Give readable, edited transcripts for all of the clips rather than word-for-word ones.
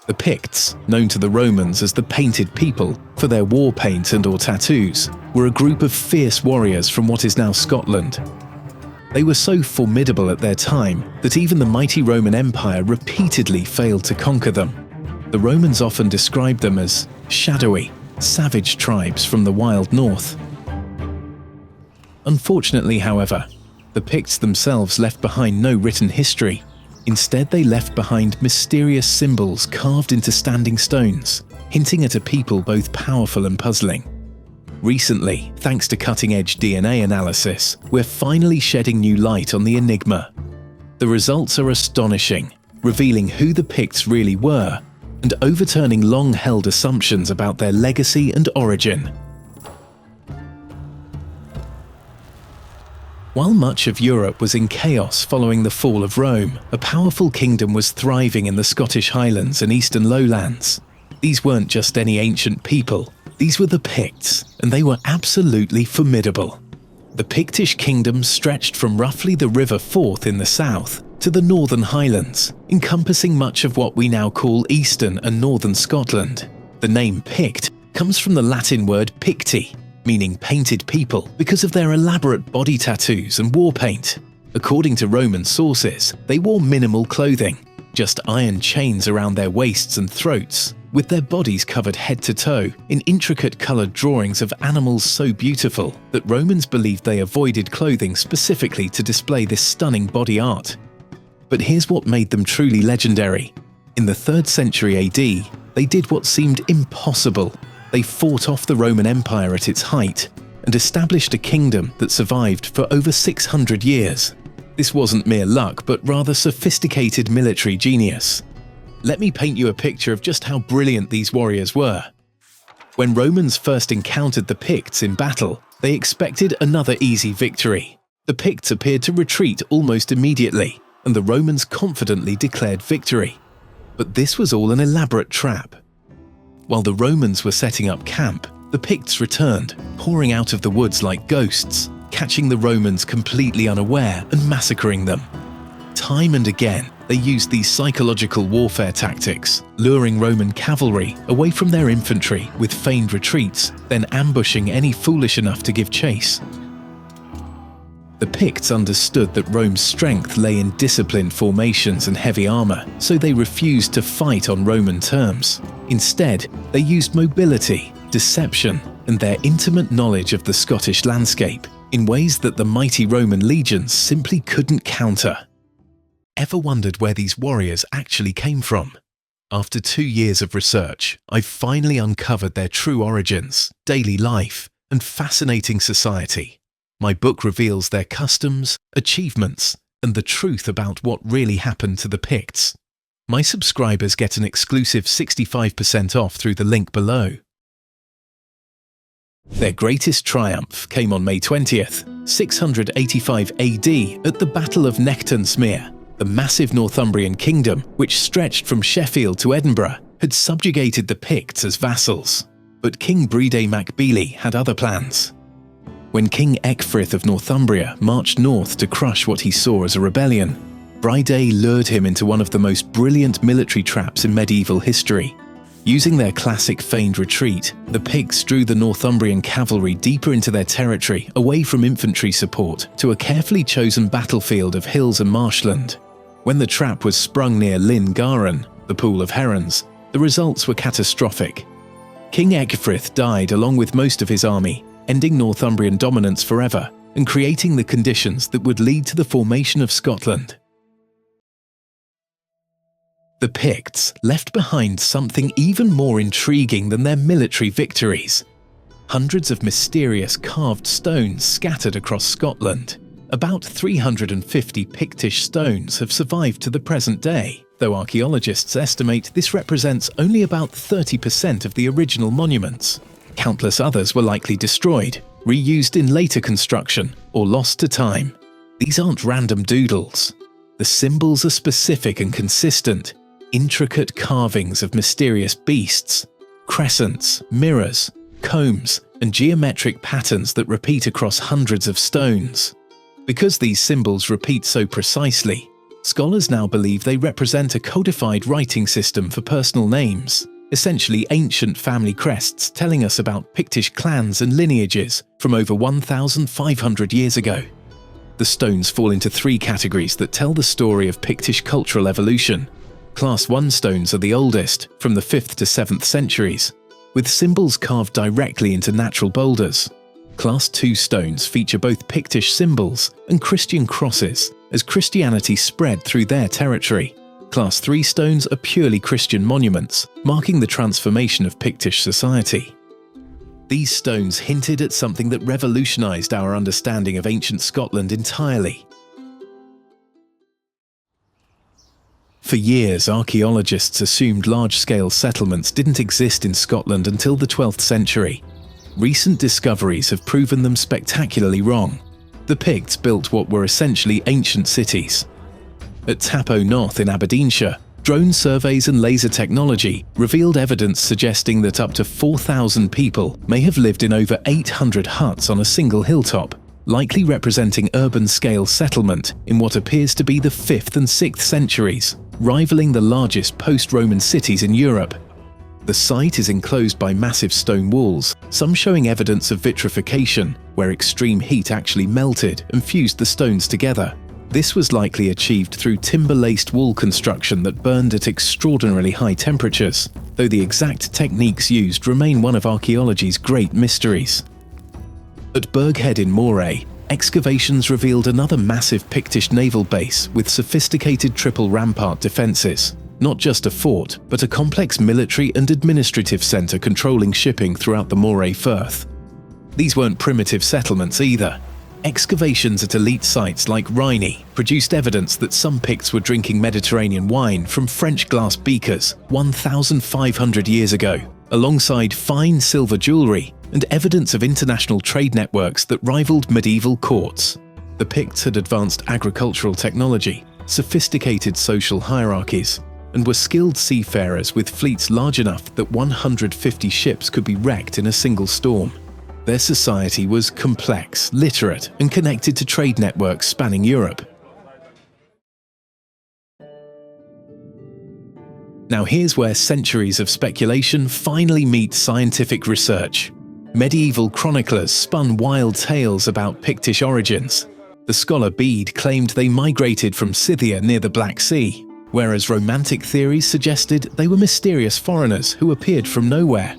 The Picts, known to the Romans as the Painted People for their war paint and/or tattoos, were a group of fierce warriors from what is now Scotland. They were so formidable at their time that even the mighty Roman Empire repeatedly failed to conquer them. The Romans often described them as shadowy, savage tribes from the wild north. Unfortunately, however, the Picts themselves left behind no written history. Instead, they left behind mysterious symbols carved into standing stones, hinting at a people both powerful and puzzling. Recently, thanks to cutting-edge DNA analysis, we're finally shedding new light on the enigma. The results are astonishing, revealing who the Picts really were and overturning long-held assumptions about their legacy and origin. While much of Europe was in chaos following the fall of Rome, a powerful kingdom was thriving in the Scottish Highlands and eastern lowlands. These weren't just any ancient people, these were the Picts, and they were absolutely formidable. The Pictish kingdom stretched from roughly the River Forth in the south to the northern Highlands, encompassing much of what we now call eastern and northern Scotland. The name Pict comes from the Latin word picti, meaning painted people, because of their elaborate body tattoos and war paint. According to Roman sources, they wore minimal clothing, just iron chains around their waists and throats, with their bodies covered head to toe in intricate coloured drawings of animals so beautiful that Romans believed they avoided clothing specifically to display this stunning body art. But here's what made them truly legendary. In the 3rd century AD, they did what seemed impossible. They fought off the Roman Empire at its height and established a kingdom that survived for over 600 years. This wasn't mere luck, but rather sophisticated military genius. Let me paint you a picture of just how brilliant these warriors were. When Romans first encountered the Picts in battle, they expected another easy victory. The Picts appeared to retreat almost immediately, and the Romans confidently declared victory. But this was all an elaborate trap. While the Romans were setting up camp, the Picts returned, pouring out of the woods like ghosts, catching the Romans completely unaware and massacring them. Time and again, they used these psychological warfare tactics, luring Roman cavalry away from their infantry with feigned retreats, then ambushing any foolish enough to give chase. The Picts understood that Rome's strength lay in disciplined formations and heavy armor, so they refused to fight on Roman terms. Instead, they used mobility, deception, and their intimate knowledge of the Scottish landscape in ways that the mighty Roman legions simply couldn't counter. Ever wondered where these warriors actually came from? After 2 years of research, I've finally uncovered their true origins, daily life, and fascinating society. My book reveals their customs, achievements, and the truth about what really happened to the Picts. My subscribers get an exclusive 65% off through the link below. Their greatest triumph came on May 20th, 685 AD at the Battle of Nectansmere. The massive Northumbrian kingdom, which stretched from Sheffield to Edinburgh, had subjugated the Picts as vassals. But King Bride mac Beally had other plans. When King Ecgfrith of Northumbria marched north to crush what he saw as a rebellion, Bride lured him into one of the most brilliant military traps in medieval history. Using their classic feigned retreat, the Picts drew the Northumbrian cavalry deeper into their territory, away from infantry support, to a carefully chosen battlefield of hills and marshland. When the trap was sprung near Lyn Garan, the Pool of Herons, the results were catastrophic. King Ecgfrith died along with most of his army, ending Northumbrian dominance forever and creating the conditions that would lead to the formation of Scotland. The Picts left behind something even more intriguing than their military victories. Hundreds of mysterious carved stones scattered across Scotland. About 350 Pictish stones have survived to the present day, though archaeologists estimate this represents only about 30% of the original monuments. Countless others were likely destroyed, reused in later construction, or lost to time. These aren't random doodles. The symbols are specific and consistent, intricate carvings of mysterious beasts, crescents, mirrors, combs, and geometric patterns that repeat across hundreds of stones. Because these symbols repeat so precisely, Scholars now believe they represent a codified writing system for personal names, essentially ancient family crests telling us about Pictish clans and lineages from over 1,500 years ago. The stones fall into three categories that tell the story of Pictish cultural evolution. Class 1 stones are the oldest, from the 5th to 7th centuries, with symbols carved directly into natural boulders. Class 2 stones feature both Pictish symbols and Christian crosses as Christianity spread through their territory. Class 3 stones are purely Christian monuments, marking the transformation of Pictish society. These stones hinted at something that revolutionized our understanding of ancient Scotland entirely. For years, archaeologists assumed large-scale settlements didn't exist in Scotland until the 12th century. Recent discoveries have proven them spectacularly wrong. The Picts built what were essentially ancient cities. At Tappo North in Aberdeenshire, drone surveys and laser technology revealed evidence suggesting that up to 4,000 people may have lived in over 800 huts on a single hilltop, likely representing urban-scale settlement in what appears to be the 5th and 6th centuries, rivaling the largest post-Roman cities in Europe. The site is enclosed by massive stone walls, some showing evidence of vitrification, where extreme heat actually melted and fused the stones together. This was likely achieved through timber-laced wall construction that burned at extraordinarily high temperatures, though the exact techniques used remain one of archaeology's great mysteries. At Burghead in Moray, excavations revealed another massive Pictish naval base with sophisticated triple rampart defences. Not just a fort, but a complex military and administrative centre controlling shipping throughout the Moray Firth. These weren't primitive settlements either. Excavations at elite sites like Rhynie produced evidence that some Picts were drinking Mediterranean wine from French glass beakers 1,500 years ago, alongside fine silver jewellery and evidence of international trade networks that rivaled medieval courts. The Picts had advanced agricultural technology, sophisticated social hierarchies, and were skilled seafarers with fleets large enough that 150 ships could be wrecked in a single storm. Their society was complex, literate, and connected to trade networks spanning Europe. Now here's where centuries of speculation finally meet scientific research. Medieval chroniclers spun wild tales about Pictish origins. The scholar Bede claimed they migrated from Scythia near the Black Sea, whereas romantic theories suggested they were mysterious foreigners who appeared from nowhere.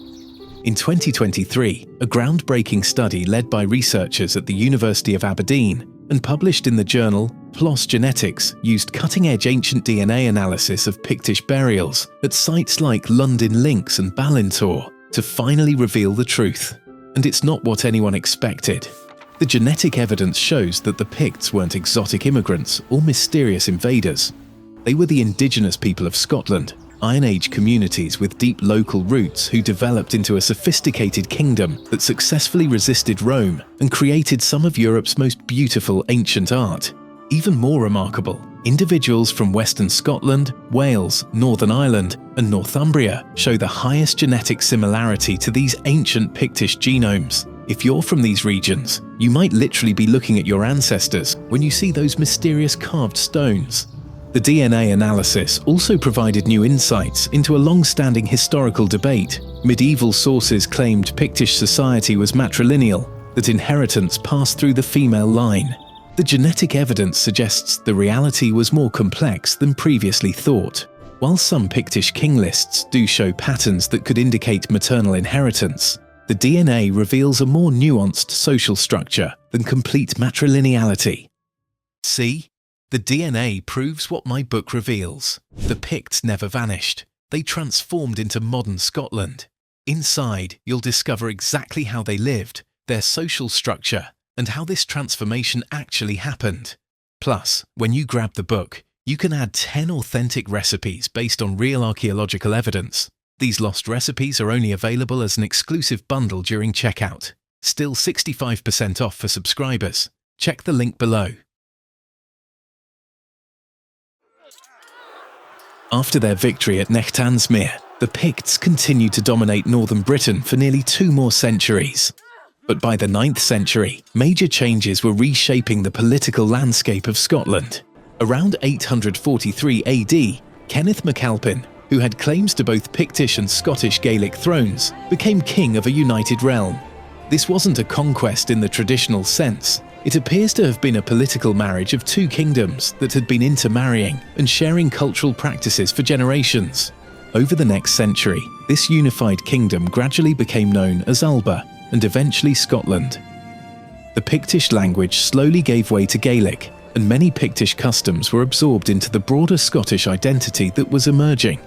In 2023, a groundbreaking study led by researchers at the University of Aberdeen and published in the journal PLOS Genetics used cutting-edge ancient DNA analysis of Pictish burials at sites like London Links and Ballintor to finally reveal the truth. And it's not what anyone expected. The genetic evidence shows that the Picts weren't exotic immigrants or mysterious invaders. They were the indigenous people of Scotland, Iron Age communities with deep local roots who developed into a sophisticated kingdom that successfully resisted Rome and created some of Europe's most beautiful ancient art. Even more remarkable, individuals from Western Scotland, Wales, Northern Ireland, and Northumbria show the highest genetic similarity to these ancient Pictish genomes. If you're from these regions, you might literally be looking at your ancestors when you see those mysterious carved stones. The DNA analysis also provided new insights into a long-standing historical debate. Medieval sources claimed Pictish society was matrilineal, that inheritance passed through the female line. The genetic evidence suggests the reality was more complex than previously thought. While some Pictish king lists do show patterns that could indicate maternal inheritance, the DNA reveals a more nuanced social structure than complete matrilineality. See? The DNA proves what my book reveals. The Picts never vanished. They transformed into modern Scotland. Inside, you'll discover exactly how they lived, their social structure, and how this transformation actually happened. Plus, when you grab the book, you can add 10 authentic recipes based on real archaeological evidence. These lost recipes are only available as an exclusive bundle during checkout. Still 65% off for subscribers. Check the link below. After their victory at Nechthansmere, the Picts continued to dominate northern Britain for nearly 2 more centuries. But by the 9th century, major changes were reshaping the political landscape of Scotland. Around 843 AD, Kenneth MacAlpin, who had claims to both Pictish and Scottish Gaelic thrones, became king of a united realm. This wasn't a conquest in the traditional sense. It appears to have been a political marriage of two kingdoms that had been intermarrying and sharing cultural practices for generations. Over the next century, this unified kingdom gradually became known as Alba and eventually Scotland. The Pictish language slowly gave way to Gaelic, and many Pictish customs were absorbed into the broader Scottish identity that was emerging.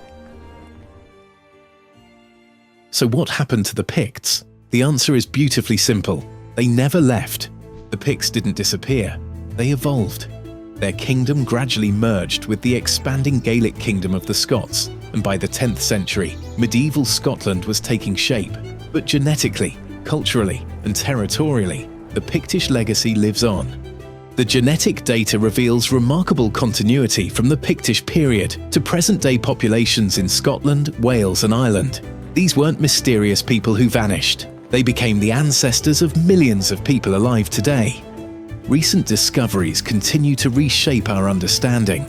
So what happened to the Picts? The answer is beautifully simple. They never left. The Picts didn't disappear. They evolved. Their kingdom gradually merged with the expanding Gaelic kingdom of the Scots, and by the 10th century, medieval Scotland was taking shape. But genetically, culturally, and territorially, the Pictish legacy lives on. The genetic data reveals remarkable continuity from the Pictish period to present-day populations in Scotland, Wales, and Ireland. These weren't mysterious people who vanished. They became the ancestors of millions of people alive today. Recent discoveries continue to reshape our understanding.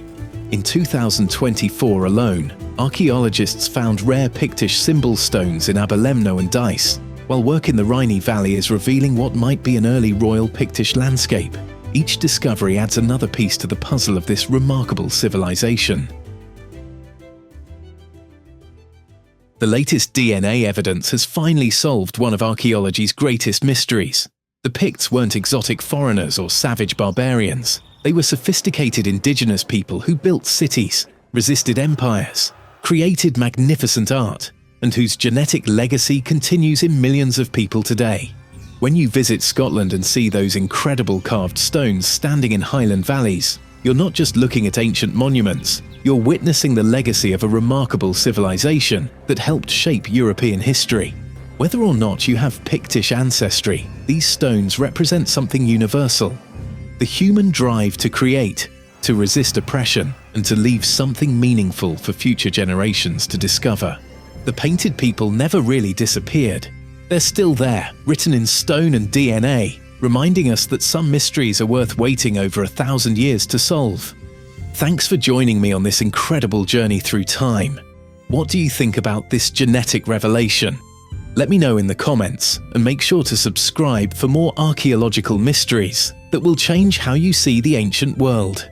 In 2024 alone, archaeologists found rare Pictish symbol stones in Aberlemno and Dice, while work in the Rhynie Valley is revealing what might be an early royal Pictish landscape. Each discovery adds another piece to the puzzle of this remarkable civilization. The latest DNA evidence has finally solved one of archaeology's greatest mysteries. The Picts weren't exotic foreigners or savage barbarians. They were sophisticated indigenous people who built cities, resisted empires, created magnificent art, and whose genetic legacy continues in millions of people today. When you visit Scotland and see those incredible carved stones standing in Highland valleys, you're not just looking at ancient monuments, you're witnessing the legacy of a remarkable civilization that helped shape European history. Whether or not you have Pictish ancestry, these stones represent something universal. The human drive to create, to resist oppression, and to leave something meaningful for future generations to discover. The painted people never really disappeared. They're still there, written in stone and DNA, reminding us that some mysteries are worth waiting over 1,000 years to solve. Thanks for joining me on this incredible journey through time. What do you think about this genetic revelation? Let me know in the comments, and make sure to subscribe for more archaeological mysteries that will change how you see the ancient world.